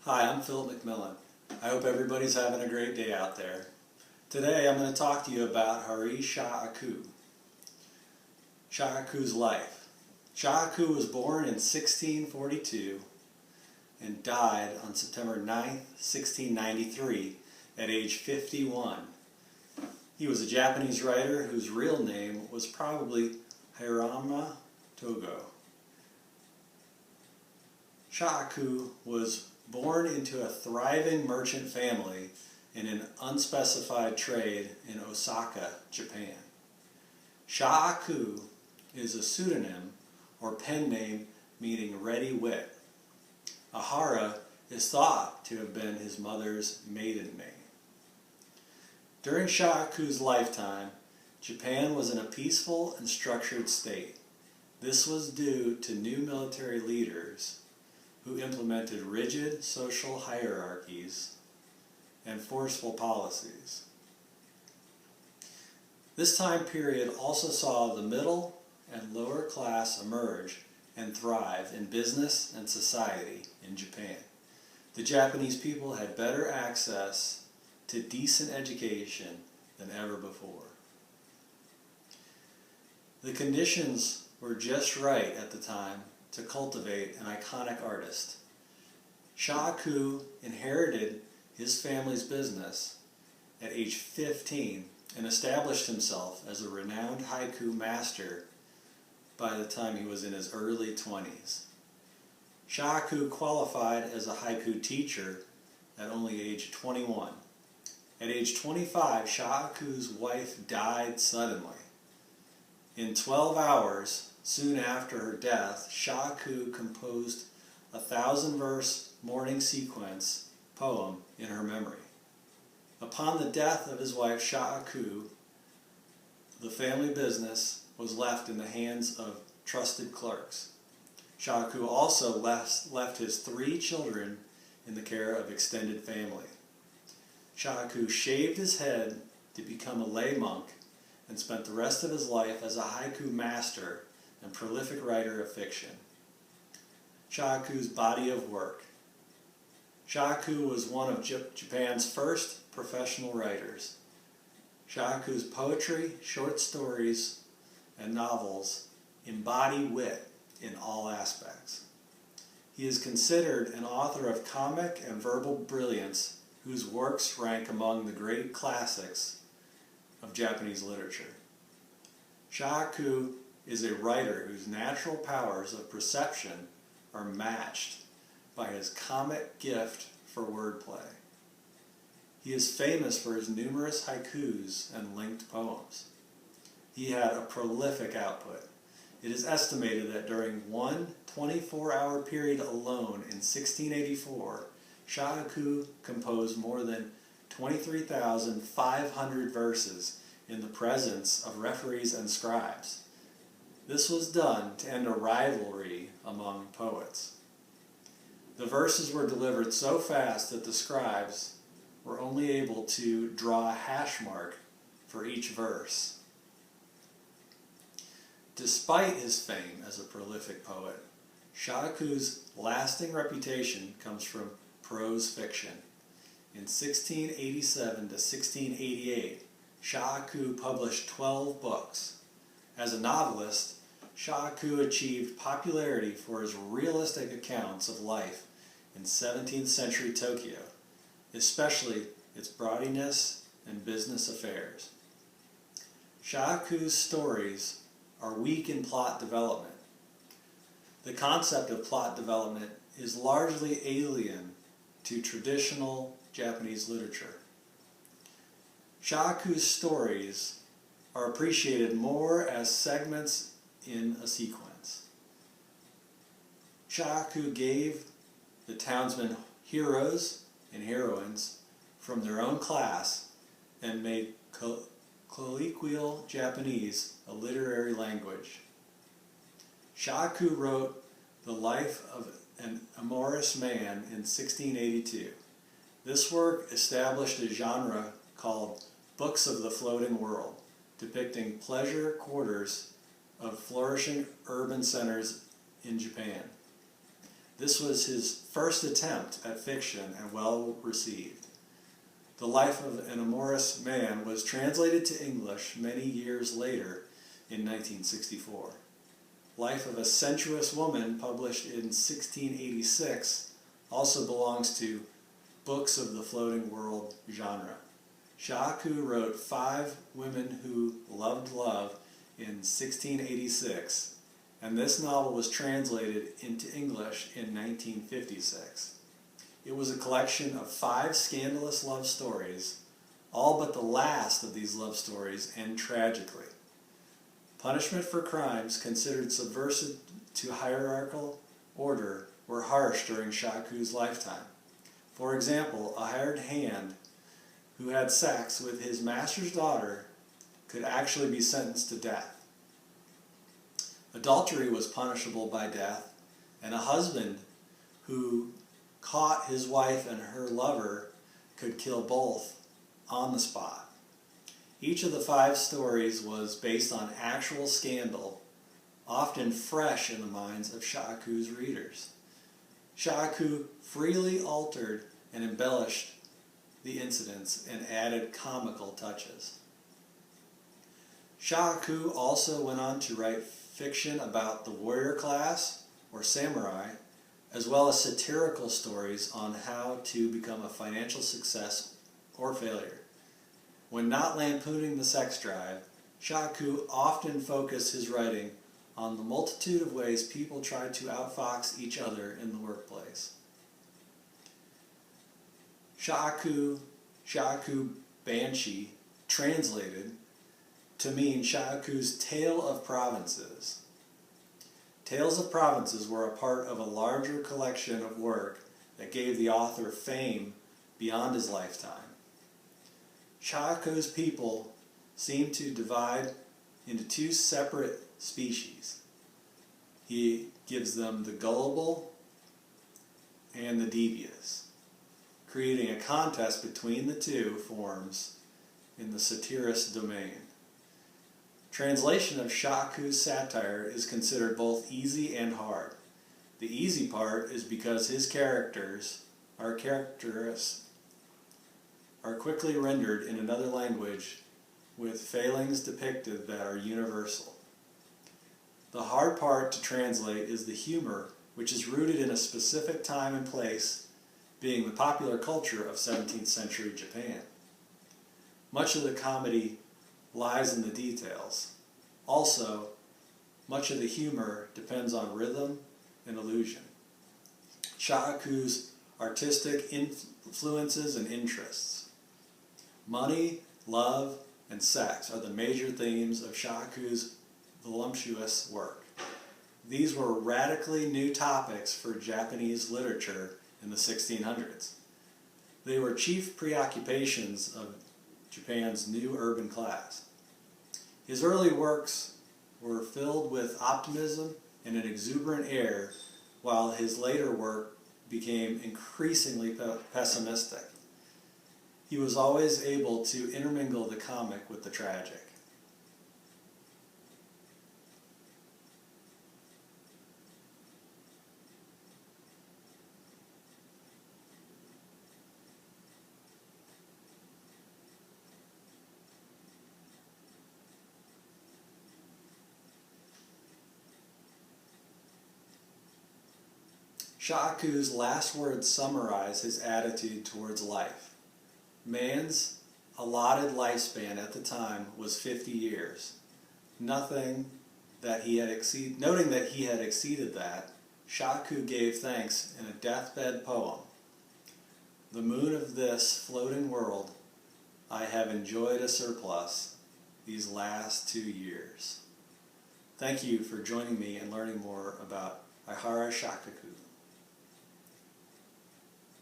Hi, I'm Phil McMillan. I hope everybody's having a great day out there. Today I'm going to talk to you about Ihara Saikaku. Saikaku's life. Saikaku was born in 1642 and died on September 9th, 1693 at age 51. He was a Japanese writer whose real name was probably Hirama Togo. Saikaku was born into a thriving merchant family in an unspecified trade in Osaka, Japan. Saikaku is a pseudonym or pen name meaning ready wit. Ihara is thought to have been his mother's maiden name. During Saikaku's lifetime, Japan was in a peaceful and structured state. This was due to new military leaders who implemented rigid social hierarchies and forceful policies. This time period also saw the middle and lower class emerge and thrive in business and society in Japan. The Japanese people had better access to decent education than ever before. The conditions were just right at the time to cultivate an iconic artist. Saikaku inherited his family's business at age 15 and established himself as a renowned haiku master by the time he was in his early 20s. Saikaku qualified as a haiku teacher at only age 21. At age 25, Saikaku's wife died suddenly. In 12 hours, soon after her death, Saikaku composed a 1,000-verse morning sequence poem in her memory. Upon the death of his wife Saikaku, the family business was left in the hands of trusted clerks. Saikaku also left his 3 children in the care of extended family. Saikaku shaved his head to become a lay monk and spent the rest of his life as a haiku master and prolific writer of fiction. Saikaku's body of work. Saikaku was one of Japan's first professional writers. Saikaku's poetry, short stories, and novels embody wit in all aspects. He is considered an author of comic and verbal brilliance whose works rank among the great classics of Japanese literature. Saikaku is a writer whose natural powers of perception are matched by his comic gift for wordplay. He is famous for his numerous haikus and linked poems. He had a prolific output. It is estimated that during one 24-hour period alone in 1684, Saikaku composed more than 23,500 verses in the presence of referees and scribes. This was done to end a rivalry among poets. The verses were delivered so fast that the scribes were only able to draw a hash mark for each verse. Despite his fame as a prolific poet, Saikaku's lasting reputation comes from prose fiction. In 1687 to 1688, Saikaku published 12 books. As a novelist, Saikaku achieved popularity for his realistic accounts of life in 17th century Tokyo, especially its broadiness and business affairs. Saikaku's stories are weak in plot development. The concept of plot development is largely alien to traditional Japanese literature. Saikaku's stories are appreciated more as segments in a sequence. Saikaku gave the townsmen heroes and heroines from their own class and made colloquial Japanese a literary language. Saikaku wrote The Life of an Amorous Man in 1682. This work established a genre called Books of the Floating World, depicting pleasure quarters of flourishing urban centers in Japan. This was his first attempt at fiction and well received. The Life of an Amorous Man was translated to English many years later in 1964. Life of a Sensuous Woman, published in 1686, also belongs to books of the floating world genre. Saikaku wrote 5 Women Who Loved Love in 1686, and this novel was translated into English in 1956. It was a collection of 5 scandalous love stories, all but the last of these love stories end tragically. Punishment for crimes considered subversive to hierarchical order were harsh during Saikaku's lifetime. For example, a hired hand who had sex with his master's daughter could actually be sentenced to death. Adultery was punishable by death, and a husband who caught his wife and her lover could kill both on the spot. Each of the 5 stories was based on actual scandal, often fresh in the minds of Saikaku's readers. Saikaku freely altered and embellished the incidents and added comical touches. Saikaku also went on to write fiction about the warrior class or samurai, as well as satirical stories on how to become a financial success or failure. When not lampooning the sex drive, Saikaku often focused his writing on the multitude of ways people try to outfox each other in the workplace. Saikaku Banshee, translated to mean Saikaku's Tale of Provinces. Tales of Provinces were a part of a larger collection of work that gave the author fame beyond his lifetime. Saikaku's people seem to divide into 2 separate species. He gives them the gullible and the devious, creating a contest between the 2 forms in the satirist domain. Translation of Saikaku's satire is considered both easy and hard. The easy part is because his characters are quickly rendered in another language with failings depicted that are universal. The hard part to translate is the humor, which is rooted in a specific time and place, being the popular culture of 17th century Japan. Much of the comedy lies in the details. Also, much of the humor depends on rhythm and illusion. Saikaku's artistic influences and interests. Money, love, and sex are the major themes of Saikaku's voluptuous work. These were radically new topics for Japanese literature in the 1600s. They were chief preoccupations of Japan's new urban class. His early works were filled with optimism and an exuberant air, while his later work became increasingly pessimistic. He was always able to intermingle the comic with the tragic. Saikaku's last words summarize his attitude towards life. Man's allotted lifespan at the time was 50 years. Noting that he had exceeded that, Saikaku gave thanks in a deathbed poem. The moon of this floating world, I have enjoyed a surplus these last 2 years. Thank you for joining me and learning more about Ihara Saikaku.